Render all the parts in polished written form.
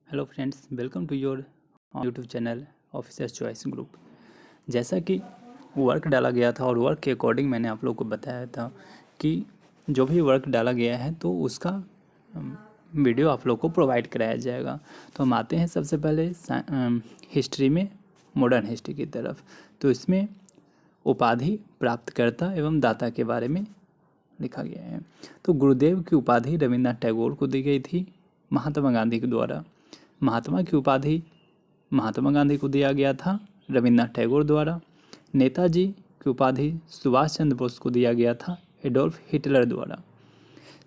Hello friends, welcome to your YouTube channel officers choice group. जैसा कि work डाला गया था और वर्क के अकॉर्डिंग मैंने आप लोग को बताया था कि जो भी वर्क डाला गया है तो उसका वीडियो आप लोग को प्रोवाइड कराया जाएगा। तो हम आते हैं सबसे पहले हिस्ट्री में, मॉडर्न हिस्ट्री की तरफ। तो इसमें उपाधि, प्राप्तकर्ता एवं दाता के बारे में लिखा गया है। तो गुरुदेव की उपाधि रविन्द्रनाथ टैगोर को दी गई थी महात्मा गांधी के द्वारा। महात्मा की उपाधि महात्मा गांधी को दिया गया था रविन्द्रनाथ टैगोर द्वारा। नेताजी की उपाधि सुभाष चंद्र बोस को दिया गया था एडोल्फ हिटलर द्वारा।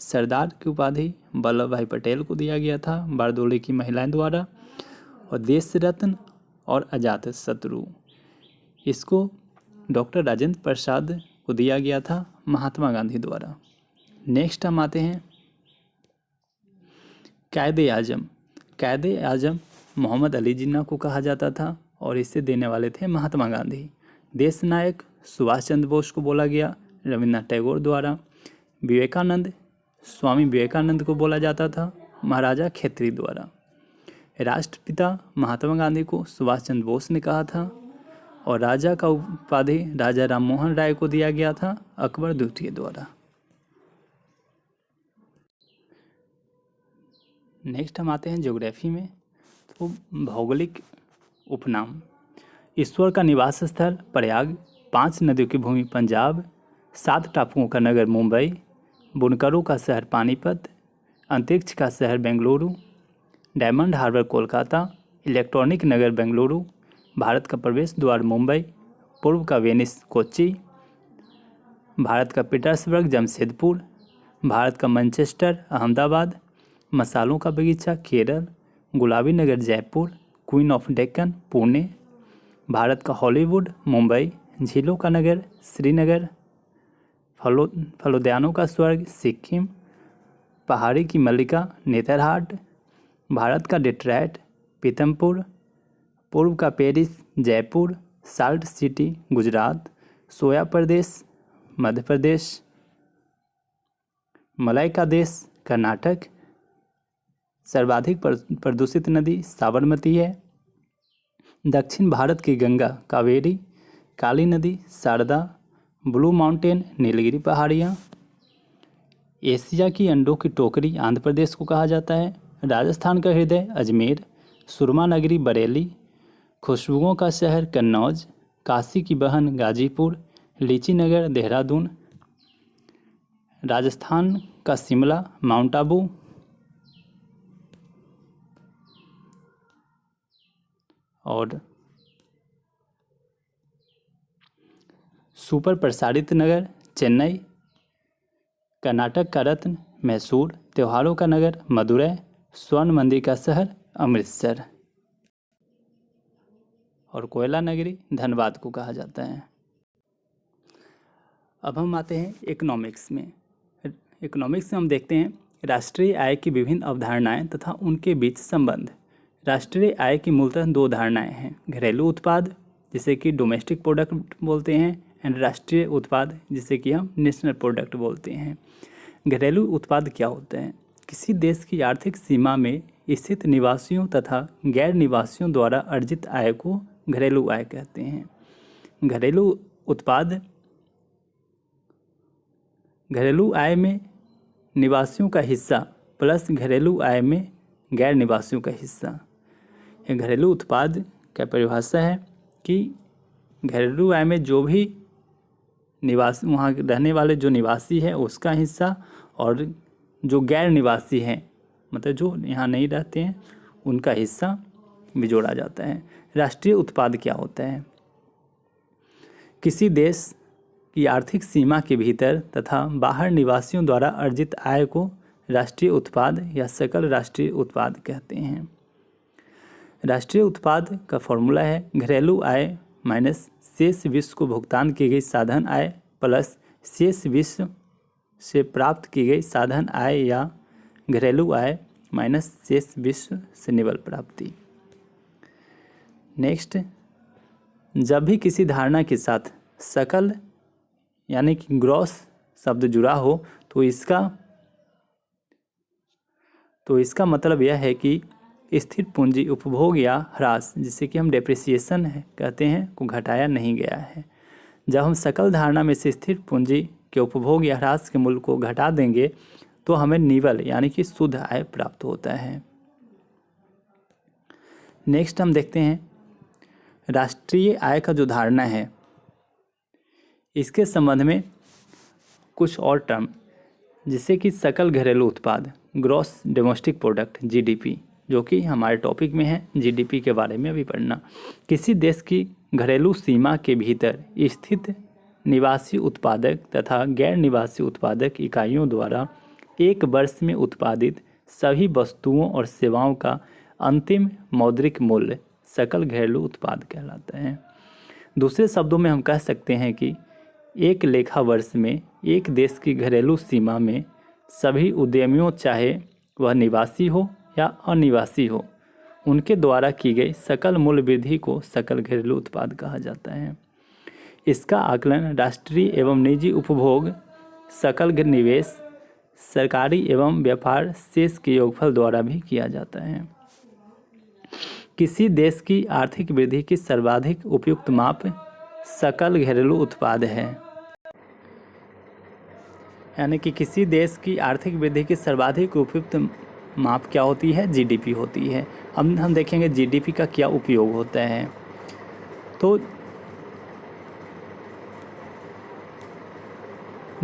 सरदार की उपाधि वल्लभ भाई पटेल को दिया गया था बारदोली की महिलाएं द्वारा। और देश रत्न और अजात शत्रु इसको डॉक्टर राजेंद्र प्रसाद को दिया गया था महात्मा गांधी द्वारा। नेक्स्ट हम आते हैं कायदे आजम। कायदे आजम मोहम्मद अली जिन्ना को कहा जाता था और इसे देने वाले थे महात्मा गांधी। देश नायक सुभाष चंद्र बोस को बोला गया रविन्द्रनाथ टैगोर द्वारा। विवेकानंद स्वामी विवेकानंद को बोला जाता था महाराजा खेत्री द्वारा। राष्ट्रपिता महात्मा गांधी को सुभाष चंद्र बोस ने कहा था। और राजा का उपाधि राजा राम मोहन राय को दिया गया था अकबर द्वितीय द्वारा। नेक्स्ट हम आते हैं ज्योग्राफी में। तो भौगोलिक उपनाम: ईश्वर का निवास स्थल प्रयाग, 5 नदियों की भूमि पंजाब, 7 टापुओं का नगर मुंबई, बुनकरों का शहर पानीपत, अंतरिक्ष का शहर Bengaluru, Diamond Harbour Kolkata, Electronic Nagar Bengaluru, Bharat का प्रवेश द्वार मुंबई, पूर्व का वेनिस कोच्चि, भारत का पीटर्सबर्ग जमशेदपुर, भारत का मैनचेस्टर अहमदाबाद, मसालों का बगीचा केरल, गुलाबी नगर जयपुर, क्वीन ऑफ डेक्कन पुणे, भारत का हॉलीवुड मुंबई, झीलों का नगर श्रीनगर, फलोद्यानों का स्वर्ग सिक्किम, पहाड़ी की मल्लिका नेतरहाट, भारत का डेट्रॉयट पीतमपुर, पूर्व का Paris Jaipur, salt city Gujarat, soya प्रदेश मध्य प्रदेश, मलय का देश कर्नाटक, सर्वाधिक प्रदूषित नदी साबरमती है, दक्षिण भारत की गंगा कावेरी, काली नदी शारदा, ब्लू माउंटेन नीलगिरी पहाड़ियाँ, एशिया की अंडों की टोकरी आंध्र प्रदेश को कहा जाता है, राजस्थान का हृदय अजमेर, सुरमा नगरी बरेली, खुशबुओं का शहर कन्नौज, काशी की बहन गाजीपुर, लीची नगर देहरादून, राजस्थान का शिमला माउंट आबू, और सुपर प्रसारित नगर चेन्नई, कर्नाटक का रत्न मैसूर, त्योहारों का नगर मदुरै, स्वर्ण मंदिर का शहर अमृतसर, और कोयला नगरी धनबाद को कहा जाता है। अब हम आते हैं इकोनॉमिक्स में। इकोनॉमिक्स में हम देखते हैं राष्ट्रीय आय की विभिन्न अवधारणाएं तथा उनके बीच संबंध। राष्ट्रीय आय की मूलतः 2 धारणाएं हैं: घरेलू उत्पाद जिसे कि डोमेस्टिक प्रोडक्ट बोलते हैं, एंड राष्ट्रीय उत्पाद जिसे कि हम नेशनल प्रोडक्ट बोलते हैं। घरेलू उत्पाद क्या होते हैं? किसी देश की आर्थिक सीमा में स्थित निवासियों तथा गैर निवासियों द्वारा अर्जित आय को घरेलू आय कहते हैं। घरेलू उत्पाद घरेलू आय में निवासियों का हिस्सा प्लस घरेलू आय में गैर निवासियों का हिस्सा। यह घरेलू उत्पाद का परिभाषा है कि घरेलू आय में जो भी निवासी, वहाँ रहने वाले जो निवासी है उसका हिस्सा, और जो गैर निवासी हैं मतलब जो यहाँ नहीं रहते हैं उनका हिस्सा भी जोड़ा जाता है। राष्ट्रीय उत्पाद क्या होता है? किसी देश की आर्थिक सीमा के भीतर तथा बाहर निवासियों द्वारा अर्जित आय को राष्ट्रीय उत्पाद या सकल राष्ट्रीय उत्पाद कहते हैं। राष्ट्रीय उत्पाद का फॉर्मूला है घरेलू आय माइनस शेष विश्व को भुगतान की गई साधन आय प्लस शेष विश्व से प्राप्त की गई साधन आय या घरेलू आय माइनस शेष विश्व से निवल प्राप्ति। नेक्स्ट, जब भी किसी धारणा के साथ सकल यानी कि ग्रॉस शब्द जुड़ा हो तो इसका मतलब यह है कि स्थिर पूंजी उपभोग या ह्रास, जिसे कि हम डेप्रिसिएशन कहते हैं, को घटाया नहीं गया है। जब हम सकल धारणा में से स्थिर पूंजी के उपभोग या ह्रास के मूल्य को घटा देंगे तो हमें निवल यानी कि शुद्ध आय प्राप्त होता है। नेक्स्ट हम देखते हैं राष्ट्रीय आय का जो धारणा है, इसके संबंध में कुछ और टर्म, जिससे कि सकल घरेलू उत्पाद, ग्रॉस डोमेस्टिक प्रोडक्ट, जीडीपी, जो कि हमारे टॉपिक में है, जीडीपी के बारे में अभी पढ़ना। किसी देश की घरेलू सीमा के भीतर स्थित निवासी उत्पादक तथा गैर निवासी उत्पादक इकाइयों द्वारा एक वर्ष में उत्पादित सभी वस्तुओं और सेवाओं का अंतिम मौद्रिक मूल्य सकल घरेलू उत्पाद कहलाता है। दूसरे शब्दों में हम कह सकते हैं कि एक लेखा वर्ष में एक देश की घरेलू सीमा में सभी उद्यमियों, चाहे वह निवासी हो या अनिवासी हो, उनके द्वारा की गई सकल मूल्य वृद्धि को सकल घरेलू उत्पाद कहा जाता है। इसका आकलन राष्ट्रीय एवं निजी उपभोग, सकल निवेश, सरकारी एवं व्यापार शेष के योगफल द्वारा भी किया जाता है। किसी देश की आर्थिक वृद्धि की सर्वाधिक उपयुक्त माप सकल घरेलू उत्पाद है। यानी कि किसी देश की आर्थिक वृद्धि की सर्वाधिक उपयुक्त माप क्या होती है? जीडीपी होती है। हम देखेंगे जीडीपी का क्या उपयोग होता है। तो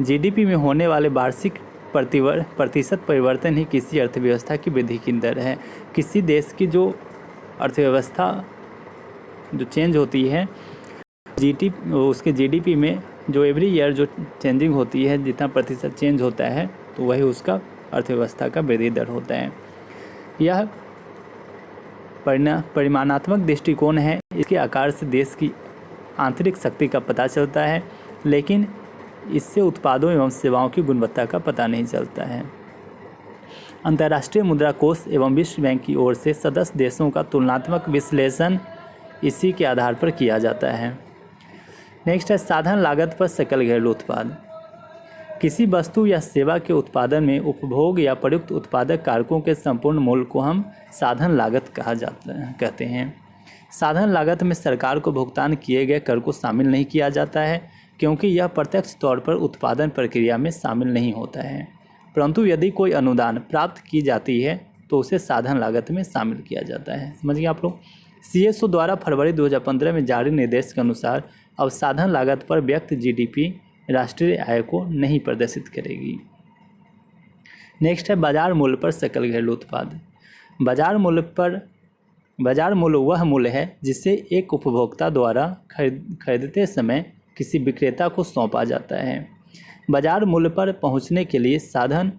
जीडीपी में होने वाले वार्षिक प्रतिशत परिवर्तन ही किसी अर्थव्यवस्था की वृद्धि की दर है। किसी देश की जो अर्थव्यवस्था जो चेंज होती है, उसके जीडीपी में जो एवरी ईयर जो चेंजिंग होती है, जितना प्रतिशत चेंज होता है, तो वही उसका अर्थव्यवस्था का वृद्धि दर होता है। यह परिमाणात्मक दृष्टिकोण है। इसके आकार से देश की आंतरिक शक्ति का पता चलता है, लेकिन इससे उत्पादों एवं सेवाओं की गुणवत्ता का पता नहीं चलता है। अंतर्राष्ट्रीय मुद्रा कोष एवं विश्व बैंक की ओर से सदस्य देशों का तुलनात्मक विश्लेषण इसी के आधार पर किया जाता है। नेक्स्ट है साधन लागत पर सकल घरेलू उत्पाद। किसी वस्तु या सेवा के उत्पादन में उपभोग या प्रयुक्त उत्पादक कारकों के संपूर्ण मूल्य को हम साधन लागत कहते हैं। साधन लागत में सरकार को भुगतान किए गए कर को शामिल नहीं किया जाता है, क्योंकि यह प्रत्यक्ष तौर पर उत्पादन प्रक्रिया में शामिल नहीं होता है, परंतु यदि कोई अनुदान प्राप्त की जाती है तो उसे साधन लागत में शामिल किया जाता है। समझिए आप लोग। CSO द्वारा फरवरी 2015 में जारी निर्देश के अनुसार अब साधन लागत पर व्यक्त जीडीपी राष्ट्रीय आय को नहीं प्रदर्शित करेगी। नेक्स्ट है बाजार मूल्य पर सकल घरेलू उत्पाद। बाजार मूल्य वह मूल्य है जिसे एक उपभोक्ता द्वारा खरीदते समय किसी विक्रेता को सौंपा जाता है। बाजार मूल्य पर पहुंचने के लिए साधन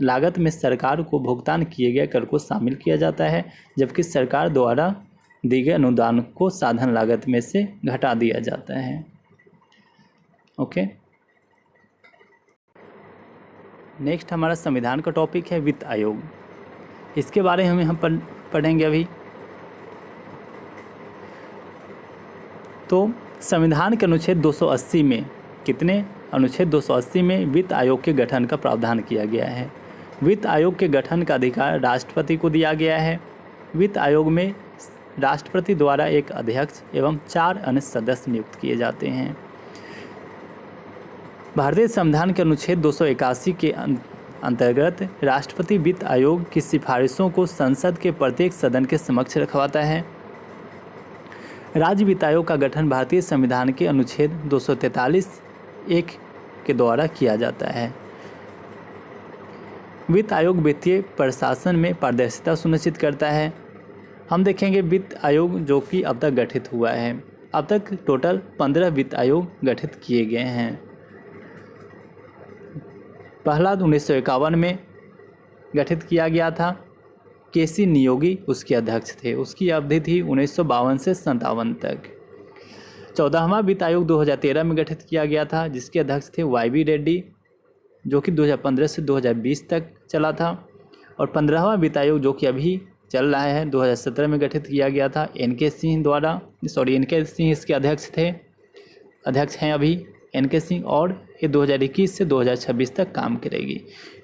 लागत में सरकार को भुगतान किए गए कर को शामिल किया जाता है, जबकि सरकार द्वारा दिए गए अनुदान को साधन लागत में से घटा दिया जाता है। ओके। नेक्स्ट हमारा संविधान का टॉपिक है वित्त आयोग। इसके बारे में हम पढ़ेंगे अभी। तो संविधान के अनुच्छेद 280 में अनुच्छेद 280 में वित्त आयोग के गठन का प्रावधान किया गया है। वित्त आयोग के गठन का अधिकार राष्ट्रपति को दिया गया है। वित्त आयोग में राष्ट्रपति द्वारा एक अध्यक्ष एवं 4 अन्य सदस्य नियुक्त किए जाते हैं। भारतीय संविधान के अनुच्छेद 281 के अंतर्गत राष्ट्रपति वित्त आयोग की सिफारिशों को संसद के प्रत्येक सदन के समक्ष रखवाता है। राज्य वित्त आयोग का गठन भारतीय संविधान के अनुच्छेद 243(1) के द्वारा किया जाता है। वित्त आयोग वित्तीय प्रशासन में पारदर्शिता सुनिश्चित करता है। हम देखेंगे वित्त आयोग जो कि अब तक गठित हुआ है। अब तक टोटल 15 वित्त आयोग गठित किए गए हैं। पहला 1951 में गठित किया गया था। केसी नियोगी उसके अध्यक्ष थे। उसकी अवधि थी 1952 से 57 तक। 14वां वित्त आयोग 2013 में गठित किया गया था, जिसके अध्यक्ष थे YV रेड्डी, जो कि 2015 से 2020 तक चला था। और 15वां वित्त आयोग जो कि अभी चल रहा है 2017 में गठित किया गया था NK सिंह इसके अध्यक्ष हैं अभी NK सिंह, और ये 2021 से 2026 तक काम करेगी।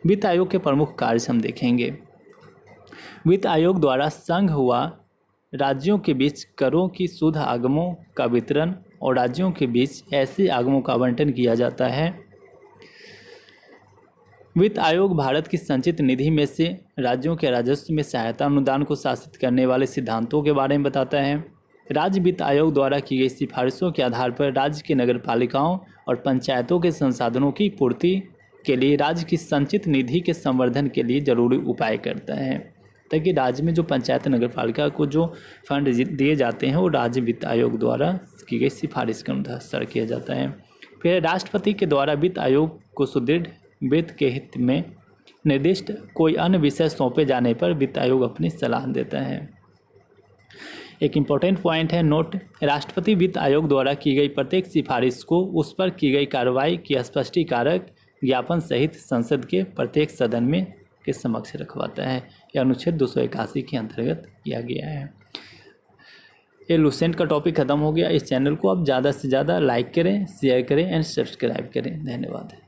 वित्त आयोग के प्रमुख कार्य हम देखेंगे। वित्त आयोग द्वारा संघ हुआ राज्यों के बीच करों की शुद्ध आगमों का वितरण और राज्यों के बीच ऐसे आगमों का आवंटन किया जाता है। वित्त आयोग भारत की संचित निधि में से राज्यों के राजस्व में सहायता अनुदान को शासित करने वाले सिद्धांतों के बारे में बताता है। राज्य वित्त आयोग द्वारा की गई सिफारिशों के आधार पर राज्य की नगरपालिकाओं और पंचायतों के संसाधनों की पूर्ति के लिए राज्य की संचित निधि के संवर्धन के लिए जरूरी उपाय करता है, ताकि राज्य में जो पंचायत नगरपालिका को जो फंड दिए जाते हैं वो राज्य वित्त आयोग द्वारा की गई सिफारिश के अनुसार किया जाता है। फिर राष्ट्रपति के द्वारा वित्त आयोग को सुदृढ़ वित्त के हित में निर्दिष्ट कोई अन्य विषय सौंपे जाने पर वित्त आयोग अपनी सलाह देता है। एक इम्पॉर्टेंट पॉइंट है नोट, राष्ट्रपति वित्त आयोग द्वारा की गई प्रत्येक सिफारिश को उस पर की गई कार्रवाई की स्पष्टीकारक ज्ञापन सहित संसद के प्रत्येक सदन में के समक्ष रखवाता है। यह अनुच्छेद 281 के अंतर्गत किया गया है। ये लूसेंट का टॉपिक खत्म हो गया। इस चैनल को आप ज़्यादा से ज़्यादा लाइक करें, शेयर करें एंड सब्सक्राइब करें। धन्यवाद।